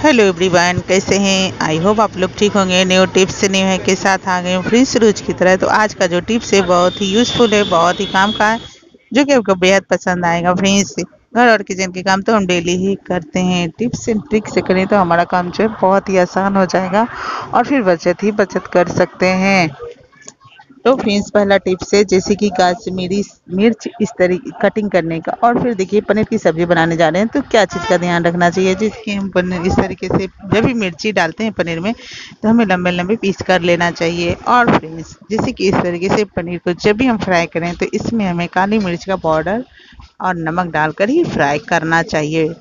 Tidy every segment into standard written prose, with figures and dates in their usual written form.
Hello everyone, कैसे हैं? I hope आप लोग ठीक होंगे। न्यू टिप्स से न्यू है के साथ आ गए फ्रेंड्स रोज की तरह। तो आज का जो टिप्स है बहुत ही यूजफुल है, बहुत ही काम का है, जो कि आपको बेहद पसंद आएगा फ्रेंड्स। घर और किचन के काम तो हम डेली ही करते हैं, टिप्स एंड ट्रिक से करें तो हमारा काम जो है बहुत ही आसान हो जाएगा और फिर बचत ही बचत कर सकते हैं। तो फ्रेंड्स पहला टिप्स है जैसे कि कश्मीरी मिर्च इस तरीके कटिंग करने का। और फिर देखिए पनीर की सब्जी बनाने जा रहे हैं तो क्या चीज़ का ध्यान रखना चाहिए, जिसकी हम पनीर इस तरीके से जब भी मिर्ची डालते हैं पनीर में तो हमें लंबे लंबे पीस कर लेना चाहिए। और फ्रेंड्स जैसे कि इस तरीके से पनीर को जब भी हम फ्राई करें तो इसमें हमें काली मिर्च का पाउडर और नमक डालकर ही फ्राई करना चाहिए।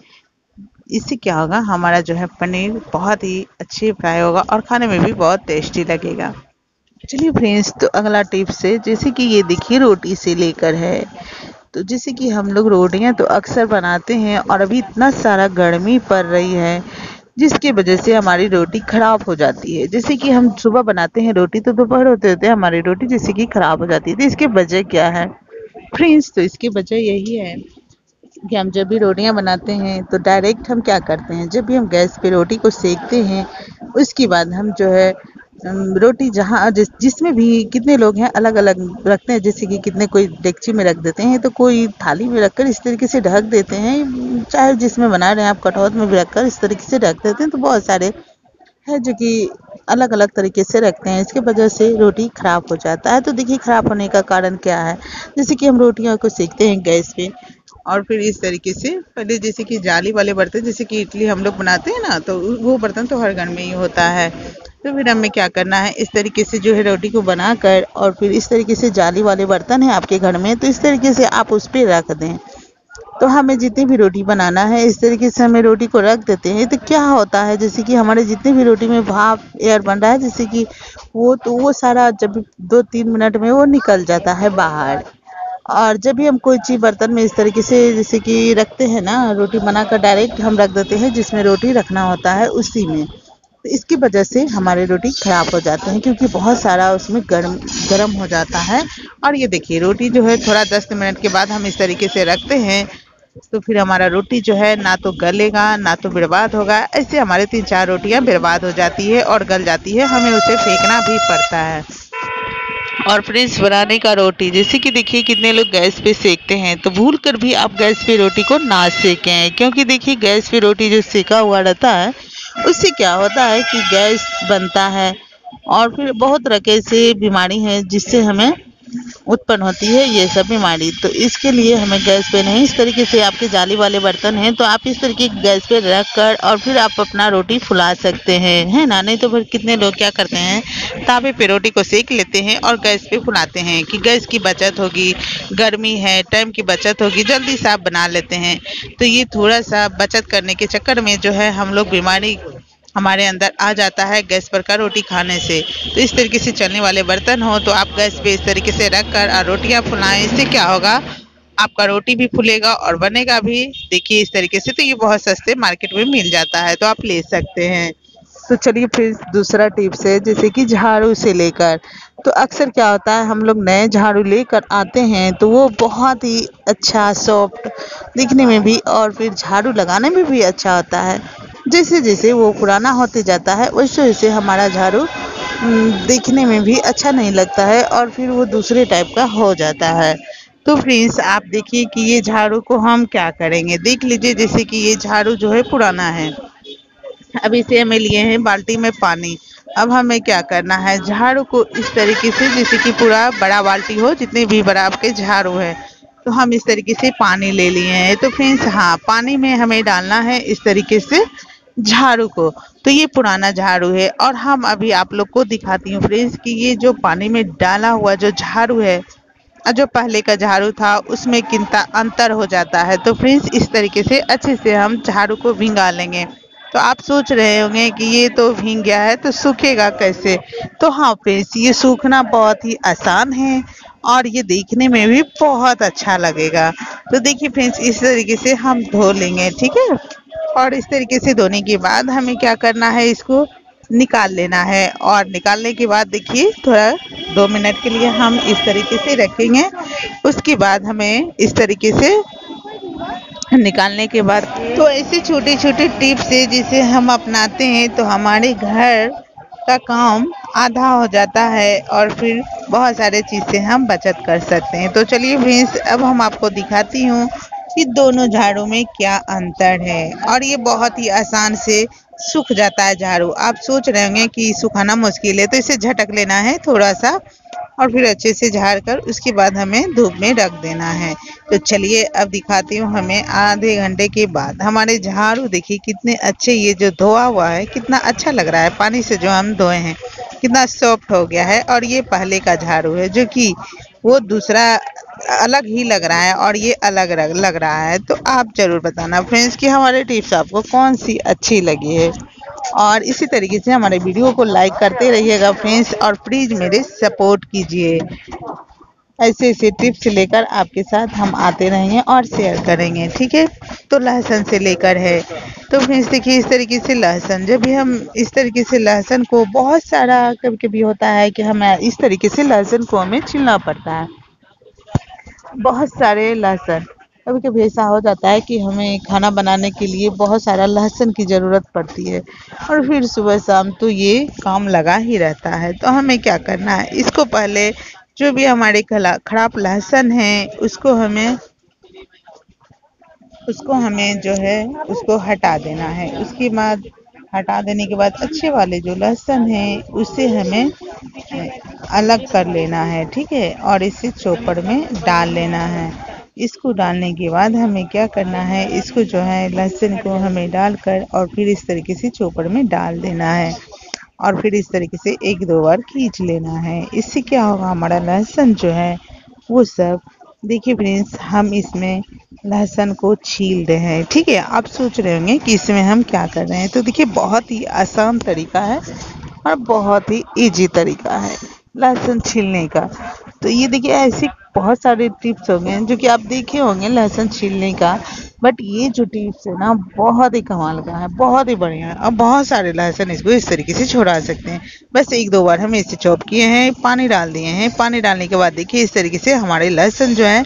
इससे क्या होगा, हमारा जो है पनीर बहुत ही अच्छे फ्राई होगा और खाने में भी बहुत टेस्टी लगेगा। चलिए फ्रेंड्स, तो अगला टिप्स है जैसे कि ये देखिए रोटी से लेकर है। तो जैसे कि हम लोग रोटियां तो अक्सर बनाते हैं और अभी इतना सारा गर्मी पड़ रही है जिसकी वजह से हमारी रोटी खराब हो जाती है। जैसे कि हम सुबह बनाते हैं रोटी तो दोपहर होते होते हमारी रोटी जैसे कि खराब हो जाती है। तो इसकी वजह क्या है फ्रेंड्स? तो इसकी वजह यही है कि हम जब भी रोटियां बनाते हैं तो डायरेक्ट हम क्या करते हैं, जब भी हम गैस पे रोटी को सेकते हैं उसके बाद हम जो है रोटी जहाँ जिसमें भी कितने लोग हैं अलग अलग रखते हैं। जैसे कि कितने कोई डेगची में रख देते हैं तो कोई थाली में रखकर इस तरीके से ढक देते हैं, चाहे जिसमें बना रहे हैं आप कटौत में भी रखकर इस तरीके से ढक देते हैं। तो बहुत सारे है जो कि अलग अलग तरीके से रखते हैं, इसके वजह से रोटी खराब हो जाता है। तो देखिए खराब होने का कारण क्या है, जैसे कि हम रोटियां को सेकते हैं गैस पे और फिर इस तरीके से पहले जैसे कि जाली वाले बर्तन जैसे कि इडली हम लोग बनाते हैं ना, तो वो बर्तन तो हर घर में ही होता है। तो फिर हमें क्या करना है, इस तरीके से जो है रोटी को बनाकर और फिर इस तरीके से जाली वाले बर्तन है आपके घर में तो इस तरीके से आप उस पर रख दें। तो हमें जितनी भी रोटी बनाना है इस तरीके से हमें रोटी को रख देते हैं। तो क्या होता है, जैसे कि हमारे जितने भी रोटी में भाप एयर बन रहा है जैसे कि वो सारा जब 2-3 मिनट में वो निकल जाता है बाहर। और जब भी हम कोई चीज़ बर्तन में इस तरीके से जैसे कि रखते हैं ना, रोटी बनाकर डायरेक्ट हम रख देते हैं जिसमें रोटी रखना होता है उसी में, तो इसकी वजह से हमारी रोटी खराब हो जाते हैं क्योंकि बहुत सारा उसमें गर्म हो जाता है। और ये देखिए रोटी जो है थोड़ा 10 मिनट के बाद हम इस तरीके से रखते हैं तो फिर हमारा रोटी जो है ना तो गलेगा ना तो बर्बाद होगा। ऐसे हमारे 3-4 रोटियां बर्बाद हो जाती है और गल जाती है, हमें उसे फेंकना भी पड़ता है। और फ्रेंड्स बनाने का रोटी जैसे कि देखिए कितने लोग गैस पे सेकते हैं, तो भूल कर भी आप गैस पे रोटी को ना सेकें, क्योंकि देखिए गैस पे रोटी जो सेका हुआ रहता है उससे क्या होता है कि गैस बनता है और फिर बहुत तरह के ऐसे बीमारी है जिससे हमें उत्पन्न होती है ये सब बीमारी। तो इसके लिए हमें गैस पे नहीं, इस तरीके से आपके जाली वाले बर्तन हैं तो आप इस तरीके गैस पे रख कर और फिर आप अपना रोटी फुला सकते हैं, है ना। नहीं तो फिर कितने लोग क्या करते हैं, तावे पे रोटी को सेक लेते हैं और गैस पे फुलाते हैं कि गैस की बचत होगी, गर्मी है, टाइम की बचत होगी, जल्दी से आप बना लेते हैं। तो ये थोड़ा सा बचत करने के चक्कर में जो है हम लोग बीमारी हमारे अंदर आ जाता है गैस पर का रोटी खाने से। तो इस तरीके से चलने वाले बर्तन हो तो आप गैस पे इस तरीके से रख कर रोटियां फुलाएं, इससे क्या होगा आपका रोटी भी फूलेगा और बनेगा भी। देखिए इस तरीके से, तो ये बहुत सस्ते मार्केट में मिल जाता है तो आप ले सकते हैं। तो चलिए फिर दूसरा टिप्स है जैसे कि झाड़ू से लेकर। तो अक्सर क्या होता है, हम लोग नए झाड़ू लेकर आते हैं तो वो बहुत ही अच्छा सॉफ्ट दिखने में भी और फिर झाड़ू लगाने में भी अच्छा होता है। जैसे जैसे वो पुराना होते जाता है वैसे वैसे हमारा झाड़ू देखने में भी अच्छा नहीं लगता है और फिर वो दूसरे टाइप का हो जाता है। तो फ्रेंड्स आप देखिए कि ये झाड़ू को हम क्या करेंगे, देख लीजिए जैसे कि ये झाड़ू जो है पुराना है, अब इसे हमें लिए हैं बाल्टी में पानी। अब हमें क्या करना है, झाड़ू को इस तरीके से जैसे कि पूरा बड़ा बाल्टी हो, जितने भी बड़ा आपके झाड़ू है तो हम इस तरीके से पानी ले लिए हैं। तो फ्रेंड्स हाँ, पानी में हमें डालना है इस तरीके से झाड़ू को। तो ये पुराना झाड़ू है और हम अभी आप लोग को दिखाती हूँ फ्रेंड्स कि ये जो पानी में डाला हुआ जो झाड़ू है और जो पहले का झाड़ू था उसमें कितना अंतर हो जाता है। तो फ्रेंड्स इस तरीके से अच्छे से हम झाड़ू को भिंगा लेंगे। तो आप सोच रहे होंगे कि ये तो भींग गया है तो सूखेगा कैसे। तो हाँ फ्रेंड्स, ये सूखना बहुत ही आसान है और ये देखने में भी बहुत अच्छा लगेगा। तो देखिए फ्रेंड्स इस तरीके से हम धो लेंगे, ठीक है। और इस तरीके से धोने के बाद हमें क्या करना है, इसको निकाल लेना है। और निकालने के बाद देखिए थोड़ा 2 मिनट के लिए हम इस तरीके से रखेंगे। उसके बाद हमें इस तरीके से निकालने के बाद तो ऐसे छोटे छोटे टिप्स है जिसे हम अपनाते हैं तो हमारे घर का काम आधा हो जाता है और फिर बहुत सारे चीज़ से हम बचत कर सकते हैं। तो चलिए फ्रेंड्स, अब हम आपको दिखाती हूँ कि दोनों झाड़ू में क्या अंतर है। और ये बहुत ही आसान से सूख जाता है झाड़ू। आप सोच रहे होंगे कि सुखाना मुश्किल है, तो इसे झटक लेना है थोड़ा सा और फिर अच्छे से झाड़ कर उसके बाद हमें धूप में रख देना है। तो चलिए अब दिखाती हूँ हमें आधे घंटे के बाद हमारे झाड़ू देखिए कितने अच्छे, ये जो धोआ हुआ है कितना अच्छा लग रहा है, पानी से जो हम धोए हैं कितना सॉफ्ट हो गया है। और ये पहले का झाड़ू है जो कि वो दूसरा अलग ही लग रहा है और ये अलग लग रहा है। तो आप जरूर बताना फ्रेंड्स कि हमारे टिप्स आपको कौन सी अच्छी लगी है। और इसी तरीके से हमारे वीडियो को लाइक करते रहिएगा फ्रेंड्स, और प्लीज़ मेरे सपोर्ट कीजिए। ऐसे ऐसे टिप्स लेकर आपके साथ हम आते रहेंगे और शेयर करेंगे, ठीक है। तो लहसुन से लेकर है, तो फ्रेंड्स देखिए इस तरीके से लहसुन, जब भी हम इस तरीके से लहसुन को, बहुत सारा कभी कभी होता है कि हमें इस तरीके से लहसुन को हमें छीलना पड़ता है, बहुत सारे लहसुन। कभी कभी ऐसा हो जाता है कि हमें खाना बनाने के लिए बहुत सारा लहसुन की ज़रूरत पड़ती है और फिर सुबह शाम तो ये काम लगा ही रहता है। तो हमें क्या करना है, इसको पहले जो भी हमारे खराब लहसुन है उसको हमें जो है उसको हटा देना है। उसके बाद हटा देने के बाद अच्छे वाले जो लहसुन है उसे हमें अलग कर लेना है, ठीक है। और इसे चॉपर में डाल लेना है। इसको डालने के बाद हमें क्या करना है, इसको जो है लहसुन को हमें डालकर और फिर इस तरीके से चॉपर में डाल देना है और फिर इस तरीके से एक दो बार खींच लेना है। इससे क्या होगा, हमारा लहसुन जो है वो सब, देखिए फ्रेंड्स हम इसमें लहसुन को छील रहे हैं, ठीक है। आप सोच रहे होंगे कि इसमें हम क्या कर रहे हैं, तो देखिए बहुत ही आसान तरीका है और बहुत ही इजी तरीका है लहसुन छीलने का। तो ये देखिए ऐसे बहुत सारे टिप्स होंगे जो कि आप देखे होंगे लहसुन छीलने का, बट ये जो टिप्स है ना बहुत ही कमाल का है, बहुत ही बढ़िया है। और बहुत सारे लहसुन इसको इस तरीके से छुड़ा सकते हैं। बस एक दो बार हम इसे चॉप किए हैं, पानी डाल दिए हैं, पानी डालने के बाद देखिए इस तरीके से हमारे लहसुन जो है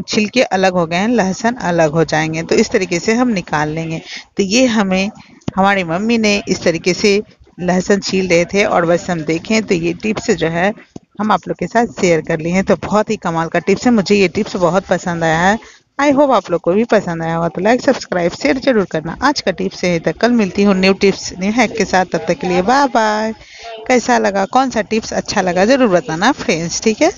छिलके अलग हो गए हैं, लहसुन अलग हो जाएंगे। तो इस तरीके से हम निकाल लेंगे। तो ये हमें हमारी मम्मी ने इस तरीके से लहसुन छील रहे थे और बस हम देखें तो ये टिप्स जो है हम आप लोग के साथ शेयर कर लिए हैं। तो बहुत ही कमाल का टिप्स है, मुझे ये टिप्स बहुत पसंद आया है। आई होप आप लोग को भी पसंद आया होगा। तो लाइक सब्सक्राइब शेयर जरूर करना। आज का टिप्स यहीं तक, कल मिलती हूँ न्यू टिप्स न्यू हैक के साथ। तब तक के लिए बाय बाय। कैसा लगा, कौन सा टिप्स अच्छा लगा जरूर बताना फ्रेंड्स, ठीक है।